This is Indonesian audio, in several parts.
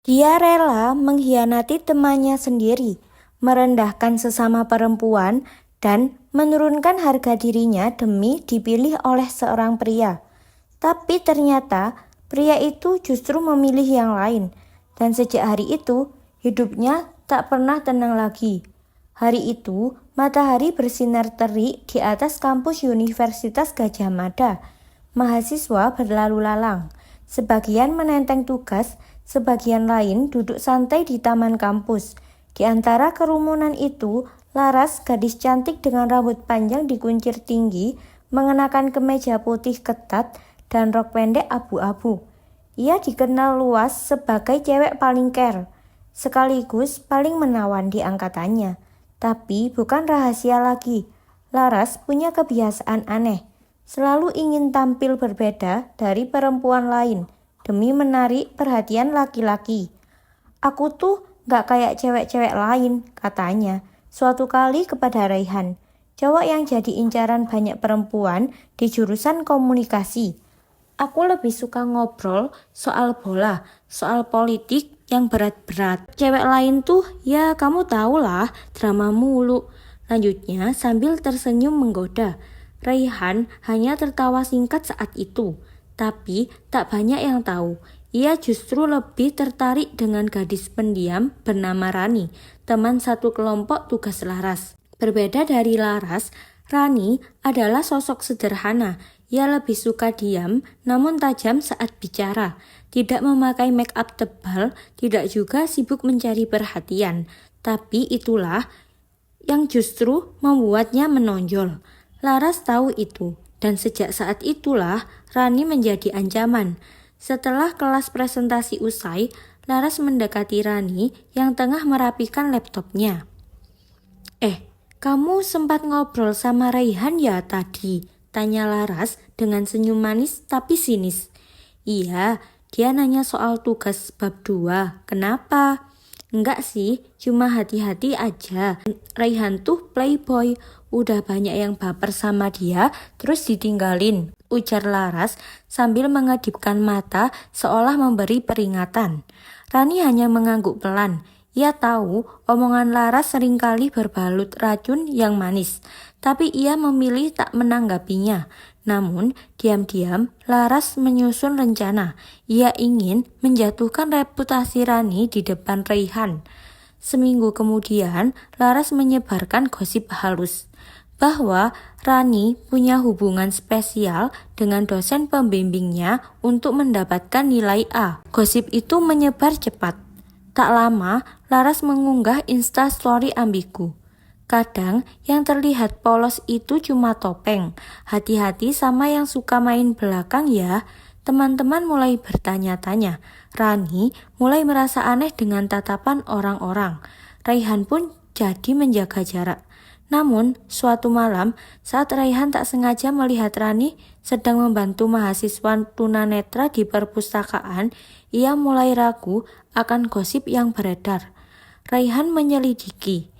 Dia rela mengkhianati temannya sendiri, merendahkan sesama perempuan, dan menurunkan harga dirinya demi dipilih oleh seorang pria. Tapi ternyata pria itu justru memilih yang lain, dan sejak hari itu hidupnya tak pernah tenang lagi. Hari itu, matahari bersinar terik di atas kampus Universitas Gadjah Mada. Mahasiswa berlalu lalang. Sebagian menenteng tugas, sebagian lain duduk santai di taman kampus. Di antara kerumunan itu, Laras, gadis cantik dengan rambut panjang dikuncir tinggi, mengenakan kemeja putih ketat dan rok pendek abu-abu. Ia dikenal luas sebagai cewek paling care, sekaligus paling menawan di angkatannya. Tapi bukan rahasia lagi, Laras punya kebiasaan aneh. Selalu ingin tampil berbeda dari perempuan lain demi menarik perhatian laki-laki. Aku tuh gak kayak cewek-cewek lain, katanya suatu kali kepada Raihan, cowok yang jadi incaran banyak perempuan di jurusan komunikasi. Aku lebih suka ngobrol soal bola, soal politik yang berat-berat. Cewek lain tuh ya kamu tahulah, drama mulu. Lanjutnya sambil tersenyum menggoda. Raihan hanya tertawa singkat saat itu, tapi tak banyak yang tahu. Ia justru lebih tertarik dengan gadis pendiam bernama Rani, teman satu kelompok tugas Laras. Berbeda dari Laras, Rani adalah sosok sederhana. Ia lebih suka diam, namun tajam saat bicara. Tidak memakai make up tebal, tidak juga sibuk mencari perhatian. Tapi itulah yang justru membuatnya menonjol. Laras tahu itu, dan sejak saat itulah Rani menjadi ancaman. Setelah kelas presentasi usai, Laras mendekati Rani yang tengah merapikan laptopnya. Kamu sempat ngobrol sama Raihan ya tadi? Tanya Laras dengan senyum manis tapi sinis. Iya, dia nanya soal tugas bab 2. Kenapa? Enggak sih, cuma hati-hati aja. Raihan tuh playboy, udah banyak yang baper sama dia, terus ditinggalin, ujar Laras sambil mengedipkan mata seolah memberi peringatan. Rani hanya mengangguk pelan. Ia tahu omongan Laras seringkali berbalut racun yang manis, tapi ia memilih tak menanggapinya. Namun, diam-diam Laras menyusun rencana. Ia ingin menjatuhkan reputasi Rani di depan Raihan. Seminggu kemudian, Laras menyebarkan gosip halus bahwa Rani punya hubungan spesial dengan dosen pembimbingnya untuk mendapatkan nilai A. Gosip itu menyebar cepat. Tak lama, Laras mengunggah Instastory ambigu. Kadang yang terlihat polos itu cuma topeng. Hati-hati sama yang suka main belakang ya. Teman-teman mulai bertanya-tanya. Rani mulai merasa aneh dengan tatapan orang-orang. Raihan pun jadi menjaga jarak. Namun, suatu malam, saat Raihan tak sengaja melihat Rani sedang membantu mahasiswa tunanetra di perpustakaan, ia mulai ragu akan gosip yang beredar. Raihan menyelidiki.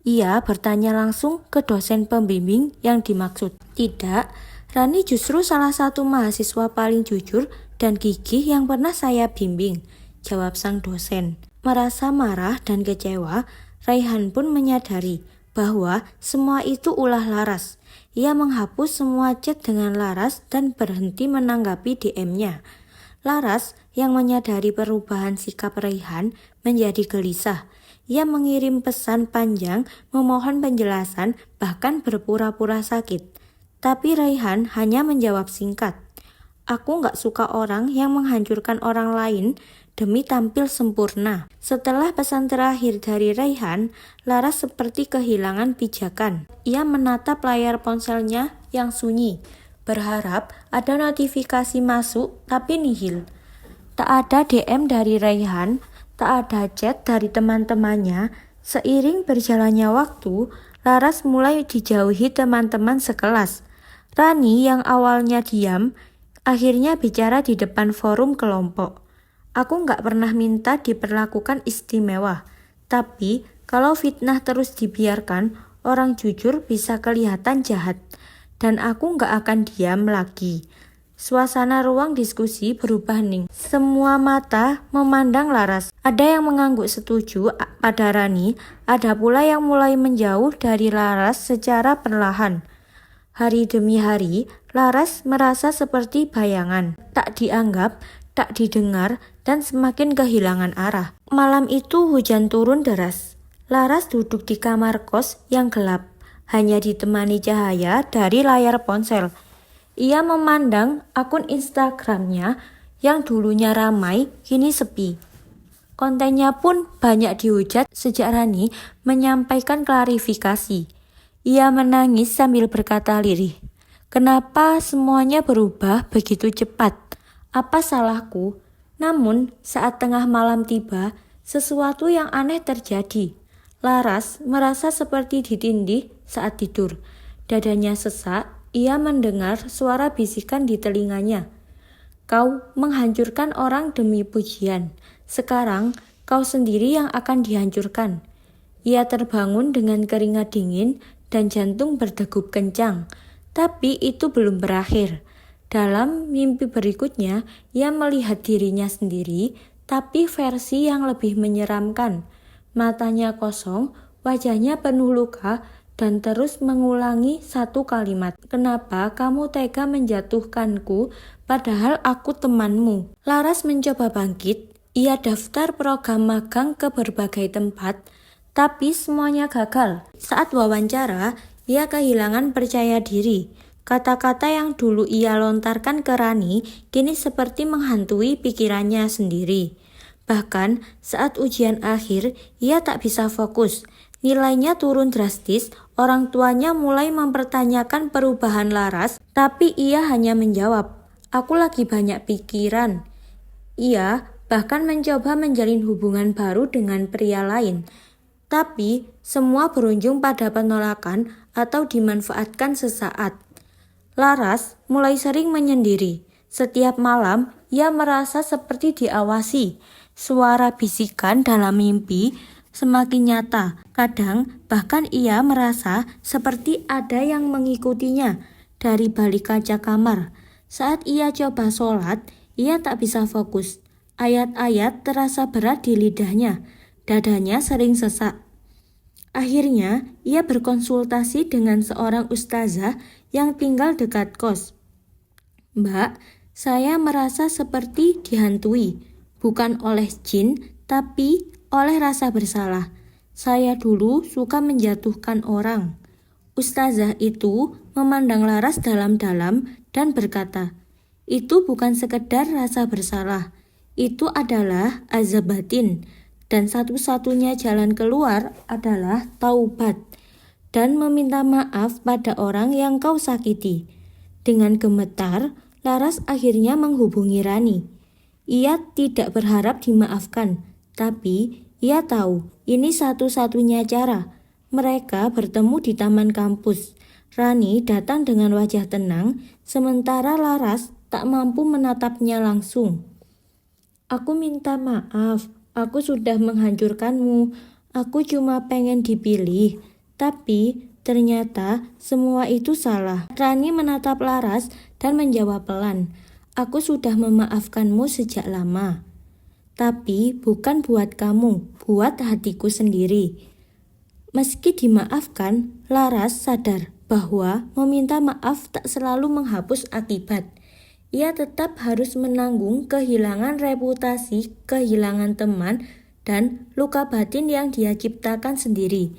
Ia bertanya langsung ke dosen pembimbing yang dimaksud. Tidak, Rani justru salah satu mahasiswa paling jujur dan gigih yang pernah saya bimbing, jawab sang dosen. Merasa marah dan kecewa, Raihan pun menyadari bahwa semua itu ulah Laras. Ia menghapus semua chat dengan Laras dan berhenti menanggapi DM-nya. Laras yang menyadari perubahan sikap Raihan menjadi gelisah. Ia mengirim pesan panjang, memohon penjelasan, bahkan berpura-pura sakit. Tapi Raihan hanya menjawab singkat. Aku gak suka orang yang menghancurkan orang lain demi tampil sempurna. Setelah pesan terakhir dari Raihan, Laras seperti kehilangan pijakan. Ia menatap layar ponselnya yang sunyi, berharap ada notifikasi masuk tapi nihil. Tak ada DM dari Raihan, tak ada chat dari teman-temannya. Seiring berjalannya waktu, Laras mulai dijauhi teman-teman sekelas. Rani yang awalnya diam, akhirnya bicara di depan forum kelompok. Aku gak pernah minta diperlakukan istimewa, tapi kalau fitnah terus dibiarkan, orang jujur bisa kelihatan jahat. Dan aku gak akan diam lagi. Suasana ruang diskusi berubah hening. Semua mata memandang Laras. Ada yang mengangguk setuju pada Rani, ada pula yang mulai menjauh dari Laras secara perlahan. Hari demi hari, Laras merasa seperti bayangan. Tak dianggap, tak didengar, dan semakin kehilangan arah. Malam itu hujan turun deras. Laras duduk di kamar kos yang gelap, hanya ditemani cahaya dari layar ponsel. Ia memandang akun Instagramnya yang dulunya ramai, kini sepi. Kontennya pun banyak dihujat sejak Rani menyampaikan klarifikasi. Ia menangis sambil berkata lirih, "Kenapa semuanya berubah begitu cepat? Apa salahku?" Namun saat tengah malam tiba, sesuatu yang aneh terjadi. Laras merasa seperti ditindih saat tidur. Dadanya sesak. Ia mendengar suara bisikan di telinganya. "Kau menghancurkan orang demi pujian. Sekarang kau sendiri yang akan dihancurkan." Ia terbangun dengan keringat dingin dan jantung berdegup kencang. Tapi itu belum berakhir. Dalam mimpi berikutnya, ia melihat dirinya sendiri, tapi versi yang lebih menyeramkan. Matanya kosong, wajahnya penuh luka, dan terus mengulangi satu kalimat, "Kenapa kamu tega menjatuhkanku padahal aku temanmu?" Laras mencoba bangkit. Ia daftar program magang ke berbagai tempat, tapi semuanya gagal. Saat wawancara, ia kehilangan percaya diri. Kata-kata yang dulu ia lontarkan ke Rani kini seperti menghantui pikirannya sendiri. Bahkan saat ujian akhir, ia tak bisa fokus. Nilainya turun drastis, orang tuanya mulai mempertanyakan perubahan Laras, tapi ia hanya menjawab, "Aku lagi banyak pikiran." Ia bahkan mencoba menjalin hubungan baru dengan pria lain, tapi semua berujung pada penolakan atau dimanfaatkan sesaat. Laras mulai sering menyendiri. Setiap malam, ia merasa seperti diawasi. Suara bisikan dalam mimpi semakin nyata. Kadang bahkan ia merasa seperti ada yang mengikutinya dari balik kaca kamar. Saat ia coba sholat, ia tak bisa fokus. Ayat-ayat terasa berat di lidahnya. Dadanya sering sesak. Akhirnya, ia berkonsultasi dengan seorang ustazah yang tinggal dekat kos. "Mbak, saya merasa seperti dihantui, bukan oleh jin, tapi oleh rasa bersalah. Saya dulu suka menjatuhkan orang." Ustazah itu memandang Laras dalam-dalam dan berkata, "Itu bukan sekedar rasa bersalah. Itu adalah azab batin. Dan satu-satunya jalan keluar adalah taubat dan meminta maaf pada orang yang kau sakiti." Dengan gemetar, Laras akhirnya menghubungi Rani. Ia tidak berharap dimaafkan, tapi ia tahu ini satu-satunya cara. Mereka bertemu di taman kampus. Rani datang dengan wajah tenang, sementara Laras tak mampu menatapnya langsung. "Aku minta maaf, aku sudah menghancurkanmu. Aku cuma pengen dipilih, tapi ternyata semua itu salah." Rani menatap Laras dan menjawab pelan, "Aku sudah memaafkanmu sejak lama. Tapi bukan buat kamu, buat hatiku sendiri." Meski dimaafkan, Laras sadar bahwa meminta maaf tak selalu menghapus akibat. Ia tetap harus menanggung kehilangan reputasi, kehilangan teman, dan luka batin yang dia ciptakan sendiri.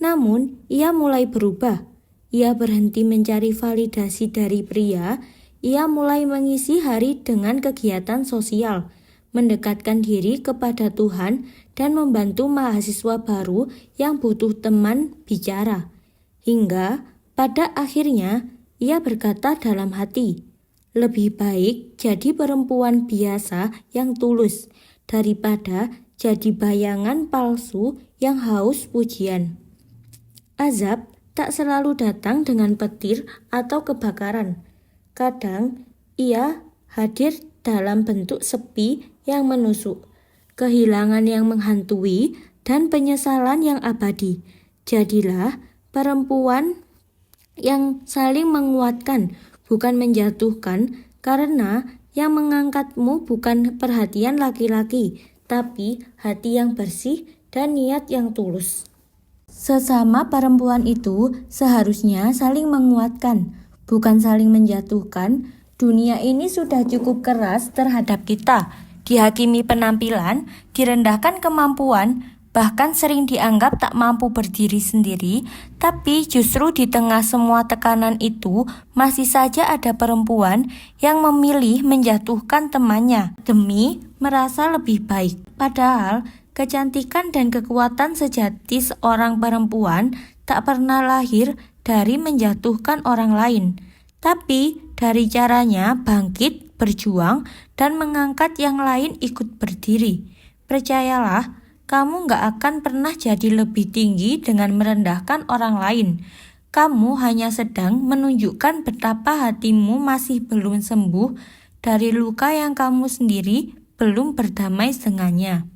Namun, ia mulai berubah. Ia berhenti mencari validasi dari pria. Ia mulai mengisi hari dengan kegiatan sosial, mendekatkan diri kepada Tuhan, dan membantu mahasiswa baru yang butuh teman bicara. Hingga pada akhirnya ia berkata dalam hati, "Lebih baik jadi perempuan biasa yang tulus daripada jadi bayangan palsu yang haus pujian." Azab tak selalu datang dengan petir atau kebakaran. Kadang ia hadir dalam bentuk sepi yang menusuk, kehilangan yang menghantui, dan penyesalan yang abadi. Jadilah perempuan yang saling menguatkan, bukan menjatuhkan, Karena yang mengangkatmu bukan perhatian laki-laki, tapi hati yang bersih dan niat yang tulus. Sesama perempuan itu seharusnya saling menguatkan, bukan saling menjatuhkan. Dunia ini sudah cukup keras terhadap kita, dihakimi penampilan, direndahkan kemampuan, bahkan sering dianggap tak mampu berdiri sendiri. Tapi justru di tengah semua tekanan itu, masih saja ada perempuan yang memilih menjatuhkan temannya demi merasa lebih baik. Padahal kecantikan dan kekuatan sejati seorang perempuan tak pernah lahir dari menjatuhkan orang lain, tapi dari caranya bangkit, berjuang, dan mengangkat yang lain ikut berdiri. Percayalah, kamu gak akan pernah jadi lebih tinggi dengan merendahkan orang lain. Kamu hanya sedang menunjukkan betapa hatimu masih belum sembuh dari luka yang kamu sendiri belum berdamai dengannya.